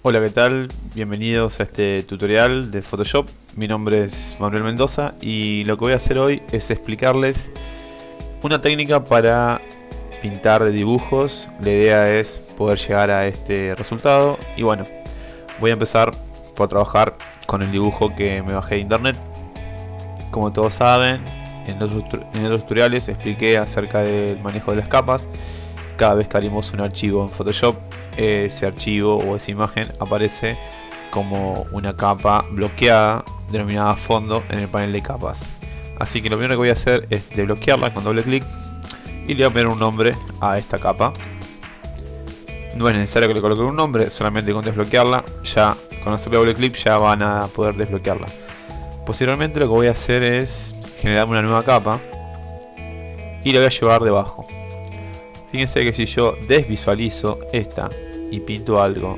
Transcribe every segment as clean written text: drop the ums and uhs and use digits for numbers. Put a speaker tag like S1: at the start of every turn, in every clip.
S1: Hola, ¿qué tal? Bienvenidos a este tutorial de Photoshop. Mi nombre es Manuel Mendoza y lo que voy a hacer hoy es explicarles una técnica para pintar dibujos. La idea es poder llegar a este resultado y bueno, voy a empezar por trabajar con el dibujo que me bajé de internet. Como todos saben, en otros tutoriales expliqué acerca del manejo de las capas. Cada vez que abrimos un archivo en Photoshop, ese archivo o esa imagen aparece como una capa bloqueada denominada fondo en el panel de capas. Así que lo primero que voy a hacer es desbloquearla con doble clic y le voy a poner un nombre a esta capa. No es necesario que le coloque un nombre, solamente con desbloquearla, ya con hacerle doble clic ya van a poder desbloquearla. Posteriormente lo que voy a hacer es generar una nueva capa y la voy a llevar debajo. Fíjense que si yo desvisualizo esta y pinto algo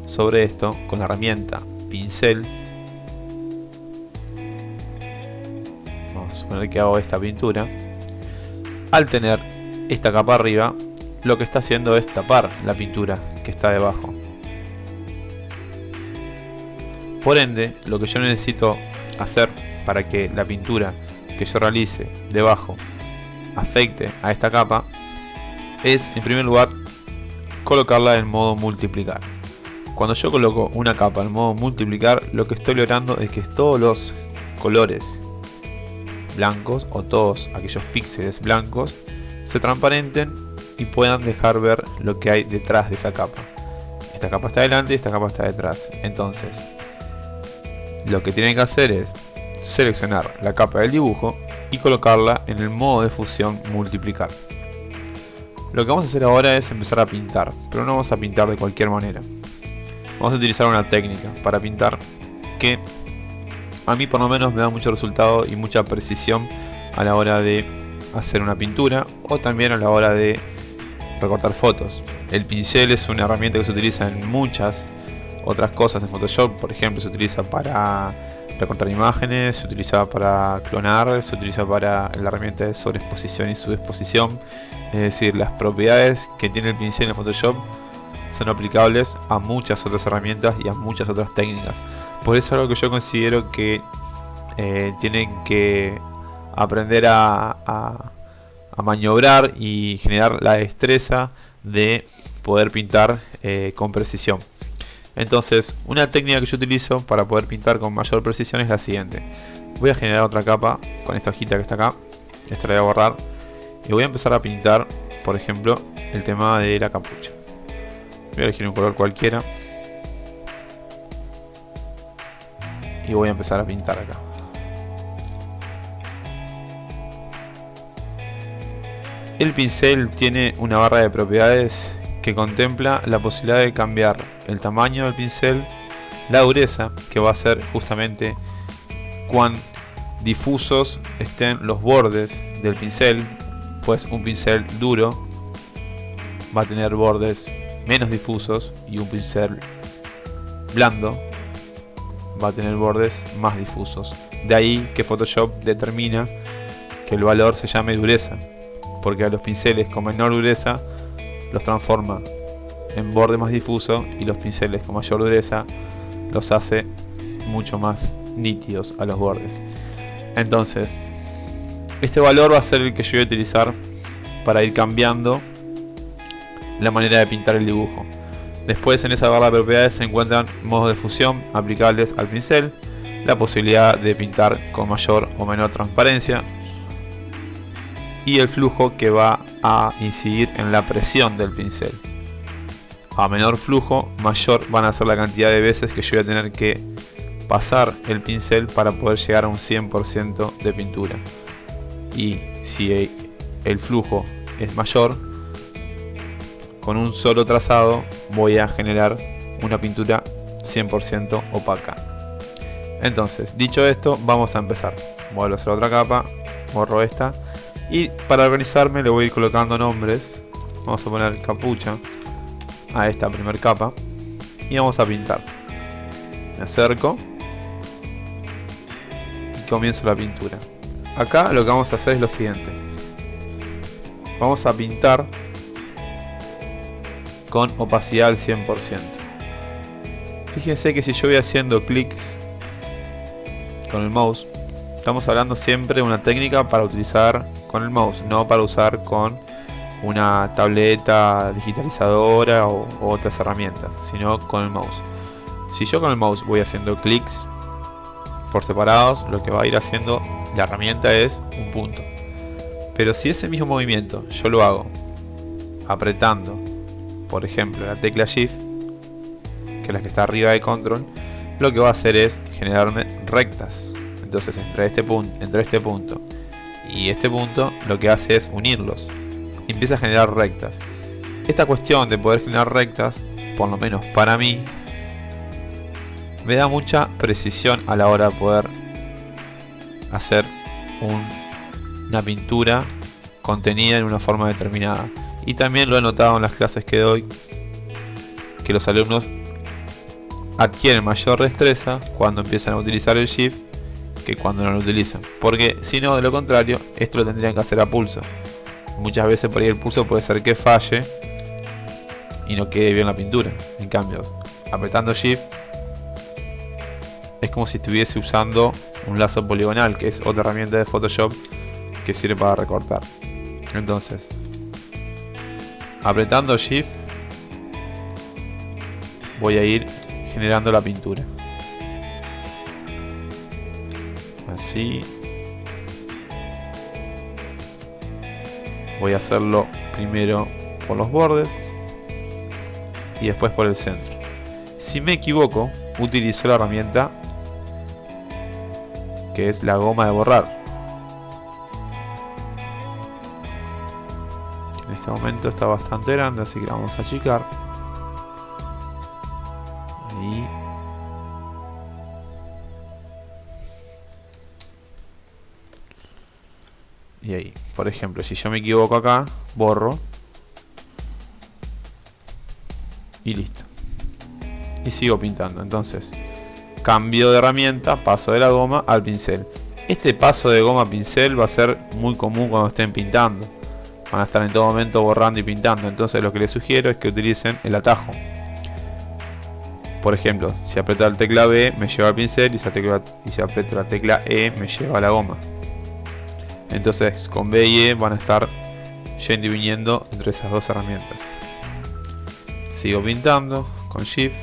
S1: sobre esto con la herramienta pincel, vamos a suponer que hago esta pintura, al tener esta capa arriba, lo que está haciendo es tapar la pintura que está debajo. Por ende, lo que yo necesito hacer para que la pintura que yo realice debajo afecte a esta capa es, en primer lugar, colocarla en modo multiplicar. Cuando yo coloco una capa en modo multiplicar, lo que estoy logrando es que todos los colores blancos o todos aquellos píxeles blancos se transparenten y puedan dejar ver lo que hay detrás de esa capa. Esta capa está delante y esta capa está detrás. Entonces, lo que tienen que hacer es seleccionar la capa del dibujo y colocarla en el modo de fusión multiplicar. Lo que vamos a hacer ahora es empezar a pintar, pero no vamos a pintar de cualquier manera. Vamos a utilizar una técnica para pintar que a mí por lo menos me da mucho resultado y mucha precisión a la hora de hacer una pintura o también a la hora de recortar fotos. El pincel es una herramienta que se utiliza en muchas otras cosas en Photoshop. Por ejemplo, se utiliza para recortar imágenes, se utiliza para clonar, se utiliza para la herramienta de sobreexposición y subexposición. Es decir, las propiedades que tiene el pincel en Photoshop son aplicables a muchas otras herramientas y a muchas otras técnicas. Por eso es algo que yo considero que tienen que aprender a maniobrar y generar la destreza de poder pintar con precisión. Entonces, una técnica que yo utilizo para poder pintar con mayor precisión es la siguiente. Voy a generar otra capa con esta hojita que está acá. Esta la voy a borrar. Y voy a empezar a pintar, por ejemplo, el tema de la capucha. Voy a elegir un color cualquiera. Y voy a empezar a pintar acá. El pincel tiene una barra de propiedades que contempla la posibilidad de cambiar el tamaño del pincel, la dureza, que va a ser justamente cuán difusos estén los bordes del pincel, pues un pincel duro va a tener bordes menos difusos y un pincel blando va a tener bordes más difusos. De ahí que Photoshop determina que el valor se llame dureza, porque a los pinceles con menor dureza los transforma en borde más difuso y los pinceles con mayor dureza los hace mucho más nítidos a los bordes. Entonces, este valor va a ser el que yo voy a utilizar para ir cambiando la manera de pintar el dibujo. Después, en esa barra de propiedades se encuentran modos de fusión aplicables al pincel, la posibilidad de pintar con mayor o menor transparencia y el flujo que va a incidir en la presión del pincel. A menor flujo, mayor van a ser la cantidad de veces que yo voy a tener que pasar el pincel para poder llegar a un 100% de pintura. Y si el flujo es mayor, con un solo trazado voy a generar una pintura 100% opaca. Entonces, dicho esto, vamos a empezar. Vuelvo a hacer otra capa, borro esta. Y para organizarme le voy a ir colocando nombres. Vamos a poner capucha a esta primera capa. Y vamos a pintar. Me acerco. Y comienzo la pintura. Acá lo que vamos a hacer es lo siguiente. Vamos a pintar con opacidad al 100%. Fíjense que si yo voy haciendo clics con el mouse, estamos hablando siempre de una técnica para utilizar con el mouse, no para usar con una tableta digitalizadora o otras herramientas, sino con el mouse. Si yo con el mouse voy haciendo clics por separados, lo que va a ir haciendo la herramienta es un punto. Pero si ese mismo movimiento yo lo hago apretando, por ejemplo, la tecla Shift, que es la que está arriba de Control, lo que va a hacer es generarme rectas. Entonces entre este punto y este punto, lo que hace es unirlos y empieza a generar rectas. Esta cuestión de poder generar rectas, por lo menos para mí, me da mucha precisión a la hora de poder hacer una pintura contenida en una forma determinada. Y también lo he notado en las clases que doy, que los alumnos adquieren mayor destreza cuando empiezan a utilizar el Shift que cuando no lo utilizan, porque si no, de lo contrario, esto lo tendrían que hacer a pulso. Muchas veces por ahí el pulso puede ser que falle y no quede bien la pintura. En cambio, apretando Shift es como si estuviese usando un lazo poligonal, que es otra herramienta de Photoshop que sirve para recortar. Entonces, apretando Shift voy a ir generando la pintura. Así. Voy a hacerlo primero por los bordes y después por el centro. Si me equivoco, utilizo la herramienta que es la goma de borrar. En este momento está bastante grande, así que la vamos a achicar. Ahí. Y ahí, por ejemplo, si yo me equivoco acá, borro y listo. Y sigo pintando. Entonces, cambio de herramienta, paso de la goma al pincel. Este paso de goma a pincel va a ser muy común cuando estén pintando. Van a estar en todo momento borrando y pintando. Entonces lo que les sugiero es que utilicen el atajo. Por ejemplo, si aprieto la tecla B me lleva al pincel, y si aprieto la tecla E me lleva a la goma. Entonces con B y E van a estar yendo y viniendo entre esas dos herramientas. Sigo pintando con Shift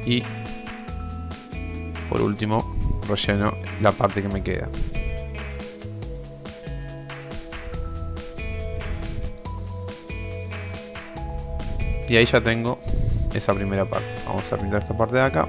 S1: y por último relleno la parte que me queda. Y ahí ya tengo esa primera parte. Vamos a pintar esta parte de acá.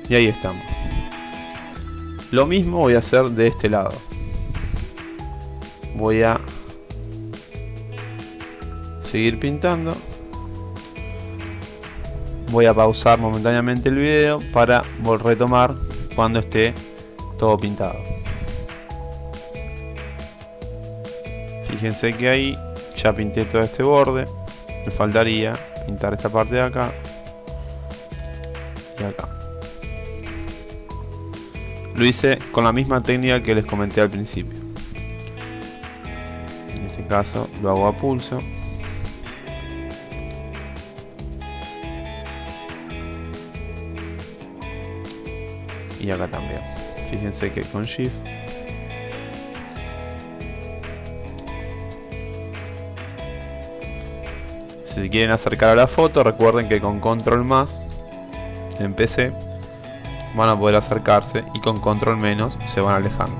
S1: Y ahí estamos. Lo mismo voy a hacer de este lado. Voy a seguir pintando. Voy a pausar momentáneamente el video para retomar cuando esté todo pintado. Fíjense que ahí ya pinté todo este borde. Me faltaría pintar esta parte de acá y acá. Lo hice con la misma técnica que les comenté al principio. En este caso lo hago a pulso. Y acá también. Fíjense que con Shift si quieren acercar a la foto, recuerden que con Control más en PC van a poder acercarse y con Control menos se van alejando.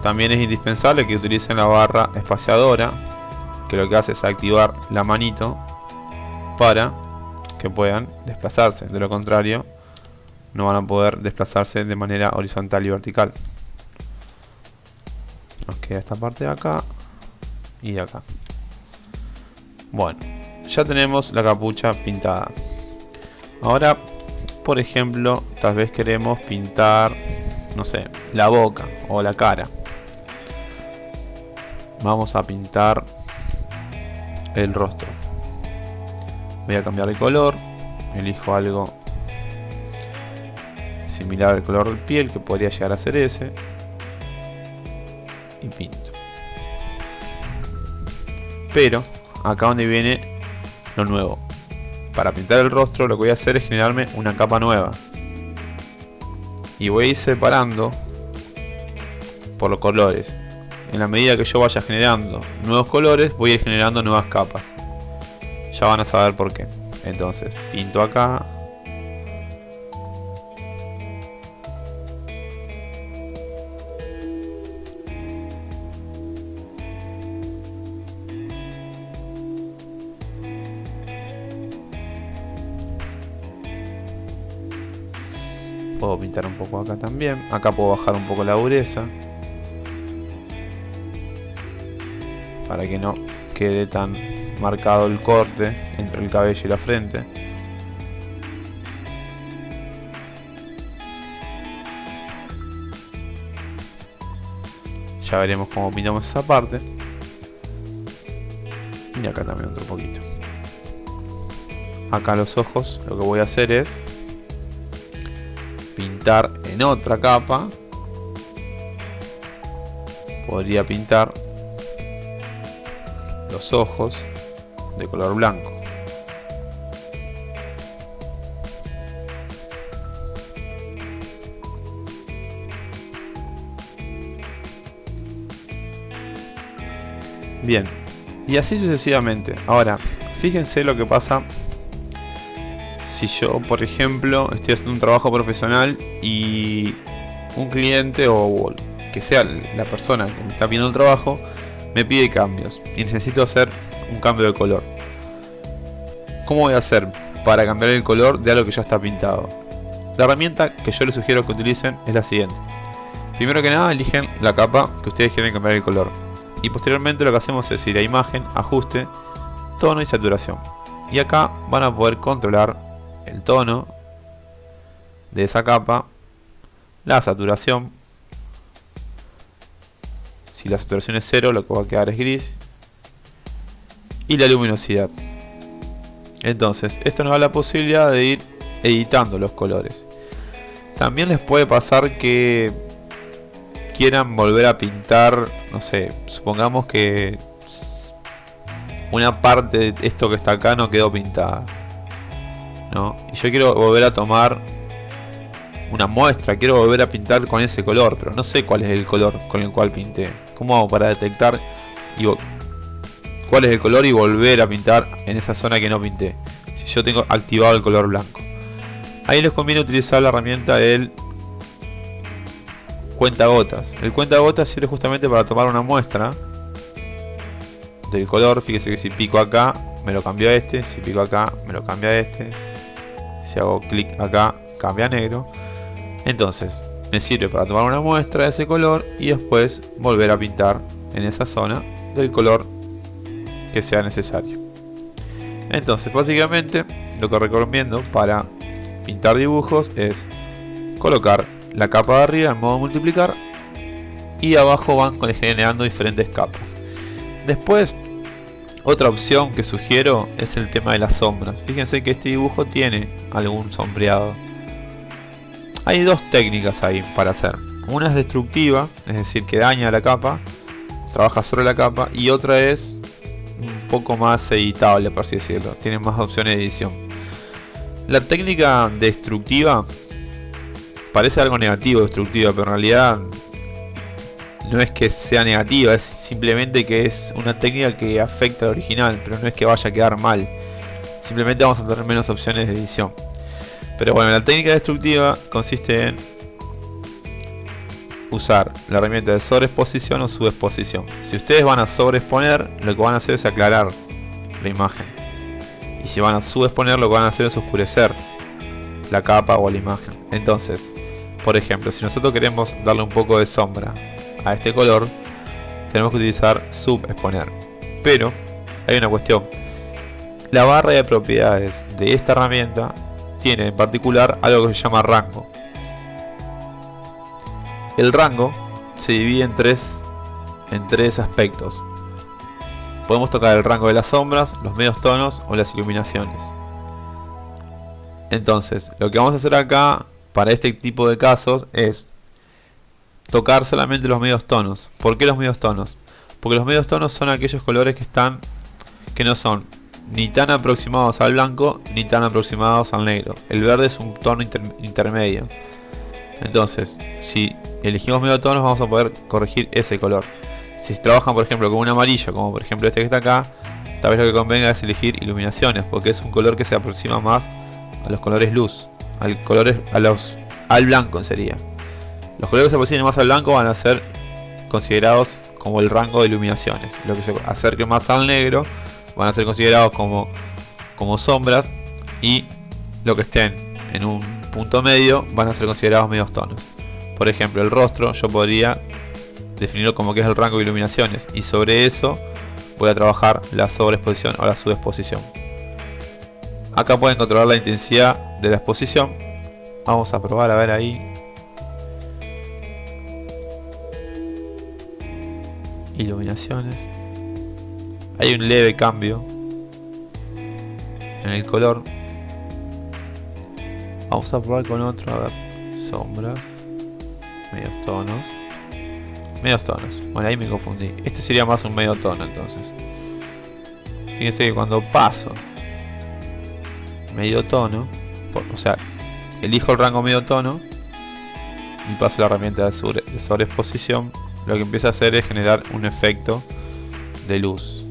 S1: También es indispensable que utilicen la barra espaciadora, que lo que hace es activar la manito para que puedan desplazarse. De lo contrario, no van a poder desplazarse de manera horizontal y vertical. Nos queda esta parte de acá y de acá. Bueno, ya tenemos la capucha pintada. Ahora, por ejemplo, tal vez queremos pintar, no sé, la boca o la cara. Vamos a pintar el rostro. Voy a cambiar de color. Elijo algo similar al color de piel, que podría llegar a ser ese. Y pinto. Pero, acá donde viene lo nuevo. Para pintar el rostro lo que voy a hacer es generarme una capa nueva. Y voy a ir separando por los colores. En la medida que yo vaya generando nuevos colores, voy a ir generando nuevas capas. Ya van a saber por qué. Entonces, pinto acá. Puedo pintar un poco acá también. Acá puedo bajar un poco la dureza, para que no quede tan marcado el corte entre el cabello y la frente. Ya veremos cómo pintamos esa parte. Y acá también otro poquito. Acá los ojos, lo que voy a hacer es pintar en otra capa. Podría pintar los ojos de color blanco. Bien, y así sucesivamente. Ahora, fíjense lo que pasa si yo, por ejemplo, estoy haciendo un trabajo profesional y un cliente o que sea la persona que me está pidiendo el trabajo me pide cambios y necesito hacer un cambio de color. ¿Cómo voy a hacer para cambiar el color de algo que ya está pintado? La herramienta que yo les sugiero que utilicen es la siguiente. Primero que nada, eligen la capa que ustedes quieren cambiar el color. Y posteriormente lo que hacemos es ir a imagen, ajuste, tono y saturación. Y acá van a poder controlar el tono de esa capa, la saturación. Si la saturación es 0, lo que va a quedar es gris. Y la luminosidad. Entonces, esto nos da la posibilidad de ir editando los colores. También les puede pasar que quieran volver a pintar, no sé, supongamos que una parte de esto que está acá no quedó pintada, ¿no? Y yo quiero volver a tomar una muestra, quiero volver a pintar con ese color, pero no sé cuál es el color con el cual pinté. ¿Cómo hago para detectar cuál es el color y volver a pintar en esa zona que no pinté? Si yo tengo activado el color blanco. Ahí les conviene utilizar la herramienta del cuentagotas. El cuentagotas sirve justamente para tomar una muestra del color. Fíjese que si pico acá me lo cambia a este, si pico acá me lo cambia a este, si hago clic acá cambia a negro. Entonces me sirve para tomar una muestra de ese color y después volver a pintar en esa zona del color que sea necesario. Entonces básicamente lo que recomiendo para pintar dibujos es colocar la capa de arriba en modo multiplicar y abajo van generando diferentes capas. Después, otra opción que sugiero es el tema de las sombras. Fíjense que este dibujo tiene algún sombreado. Hay dos técnicas ahí para hacer. Una es destructiva, es decir, que daña la capa, trabaja sobre la capa, y otra es un poco más editable, por así decirlo. Tiene más opciones de edición. La técnica destructiva parece algo negativo, destructiva, pero en realidad no es que sea negativa, es simplemente que es una técnica que afecta al original, pero no es que vaya a quedar mal. Simplemente vamos a tener menos opciones de edición. Pero bueno, la técnica destructiva consiste en usar la herramienta de sobreexposición o subexposición. Si ustedes van a sobreexponer, lo que van a hacer es aclarar la imagen. Y si van a subexponer, lo que van a hacer es oscurecer la capa o la imagen. Entonces, por ejemplo, si nosotros queremos darle un poco de sombra a este color, tenemos que utilizar subexponer. Pero hay una cuestión. La barra de propiedades de esta herramienta tiene en particular algo que se llama rango. El rango se divide en tres aspectos. Podemos tocar el rango de las sombras, los medios tonos o las iluminaciones. Entonces, lo que vamos a hacer acá para este tipo de casos es tocar solamente los medios tonos. ¿Por qué los medios tonos? Porque los medios tonos son aquellos colores que no son ni tan aproximados al blanco ni tan aproximados al negro. El verde es un tono intermedio. Entonces, si elegimos medio tonos, vamos a poder corregir ese color. Si trabajan, por ejemplo, con un amarillo, como por ejemplo este que está acá, tal vez lo que convenga es elegir iluminaciones, porque es un color que se aproxima más a los colores luz, al blanco sería. Los colores que se aproximen más al blanco van a ser considerados como el rango de iluminaciones. Lo que se acerque más al negro van a ser considerados como sombras, y lo que estén en un punto medio van a ser considerados medios tonos. Por ejemplo, el rostro yo podría definirlo como que es el rango de iluminaciones, y sobre eso voy a trabajar la sobreexposición o la subexposición. Acá pueden controlar la intensidad de la exposición. Vamos a probar a ver ahí. Iluminaciones. Hay un leve cambio en el color. Vamos a probar con otro, a ver. Sombras. Medios tonos. Medios tonos. Bueno, ahí me confundí. Este sería más un medio tono entonces. Fíjense que cuando paso medio tono, o sea, elijo el rango medio tono y paso la herramienta de sobreexposición, lo que empieza a hacer es generar un efecto de luz,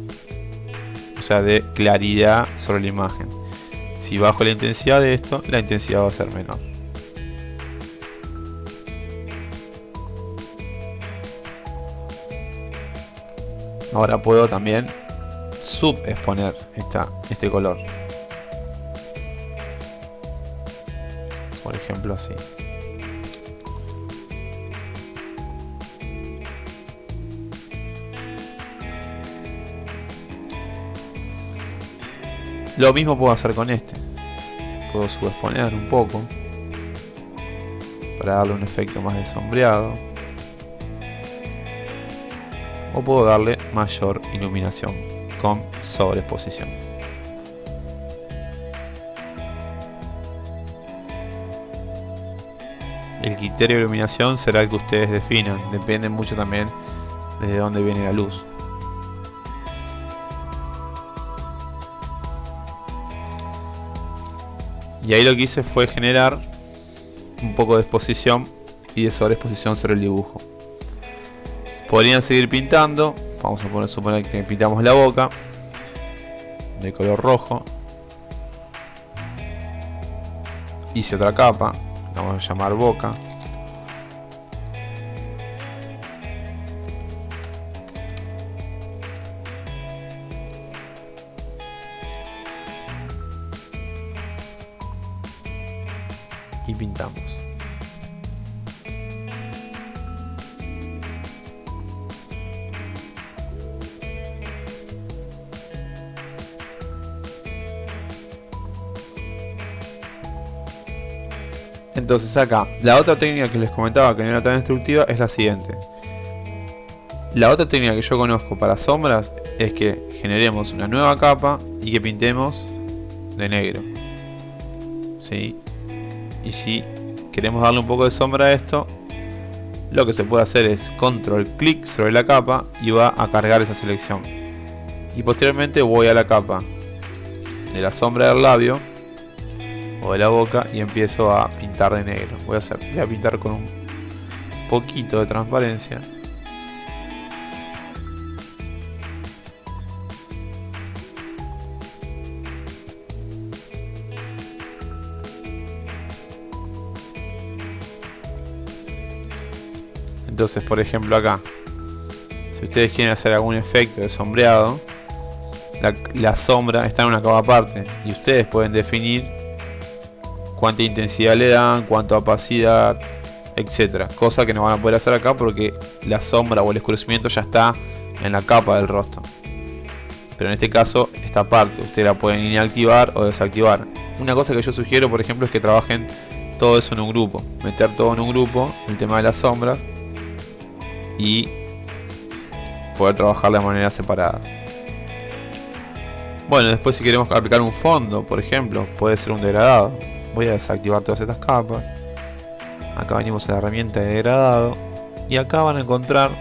S1: o sea, de claridad sobre la imagen. Si bajo la intensidad de esto, la intensidad va a ser menor. Ahora puedo también subexponer este color. Por ejemplo así. Lo mismo puedo hacer con este. Puedo subexponer un poco para darle un efecto más de sombreado. O puedo darle mayor iluminación con sobreexposición. El criterio de iluminación será el que ustedes definan. Depende mucho también desde dónde viene la luz. Y ahí lo que hice fue generar un poco de exposición y de sobreexposición sobre el dibujo. Podrían seguir pintando. Vamos a suponer que pintamos la boca de color rojo. Hice otra capa, la vamos a llamar boca. Y pintamos. Entonces acá, la otra técnica que les comentaba que no era tan instructiva es la siguiente. La otra técnica que yo conozco para sombras es que generemos una nueva capa y que pintemos de negro. ¿Sí? Y si queremos darle un poco de sombra a esto, lo que se puede hacer es control clic sobre la capa y va a cargar esa selección. Y posteriormente voy a la capa de la sombra del labio o de la boca y empiezo a pintar de negro. Voy a pintar con un poquito de transparencia. Entonces, por ejemplo acá, si ustedes quieren hacer algún efecto de sombreado, la sombra está en una capa aparte y ustedes pueden definir cuánta intensidad le dan, cuánta opacidad, etcétera. Cosa que no van a poder hacer acá porque la sombra o el oscurecimiento ya está en la capa del rostro. pero en este caso esta parte ustedes la pueden inactivar o desactivar. Una cosa que yo sugiero, por ejemplo, es que trabajen todo eso en un grupo, meter todo en un grupo, el tema de las sombras, y poder trabajar de manera separada. Bueno, después si queremos aplicar un fondo, por ejemplo, puede ser un degradado. Voy a desactivar todas estas capas. Acá venimos a la herramienta de degradado y acá van a encontrar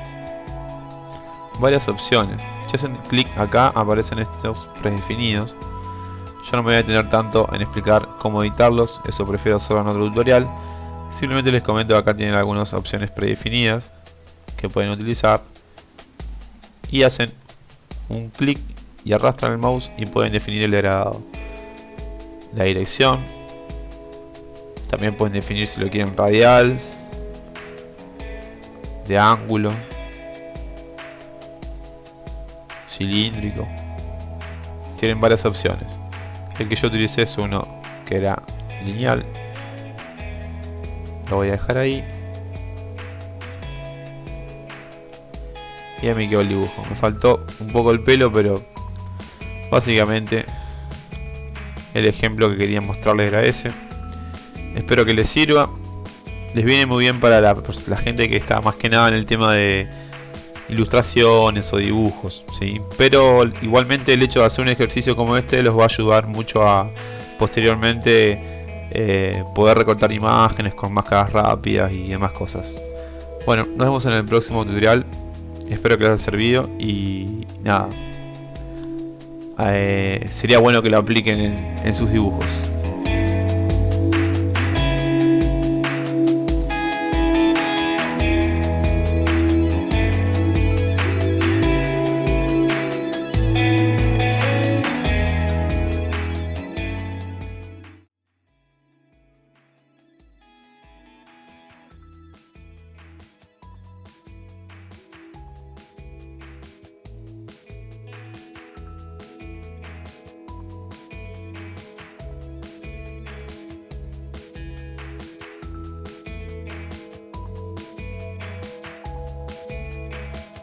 S1: varias opciones. Si hacen clic acá aparecen estos predefinidos. Yo no me voy a detener tanto en explicar cómo editarlos, eso prefiero hacerlo en otro tutorial. Simplemente les comento que acá tienen algunas opciones predefinidas que pueden utilizar. Y hacen un clic y arrastran el mouse y pueden definir el degradado. La dirección. También pueden definir si lo quieren radial, de ángulo, cilíndrico. Tienen varias opciones. El que yo utilicé es uno que era lineal. Lo voy a dejar ahí. Y ahí me quedó el dibujo. Me faltó un poco el pelo, pero básicamente el ejemplo que quería mostrarles era ese. Espero que les sirva. Les viene muy bien para la gente que está más que nada en el tema de ilustraciones o dibujos, ¿sí? Pero igualmente el hecho de hacer un ejercicio como este los va a ayudar mucho a posteriormente poder recortar imágenes con máscaras rápidas y demás cosas. Bueno, nos vemos en el próximo tutorial. Espero que les haya servido y nada, sería bueno que lo apliquen en sus dibujos.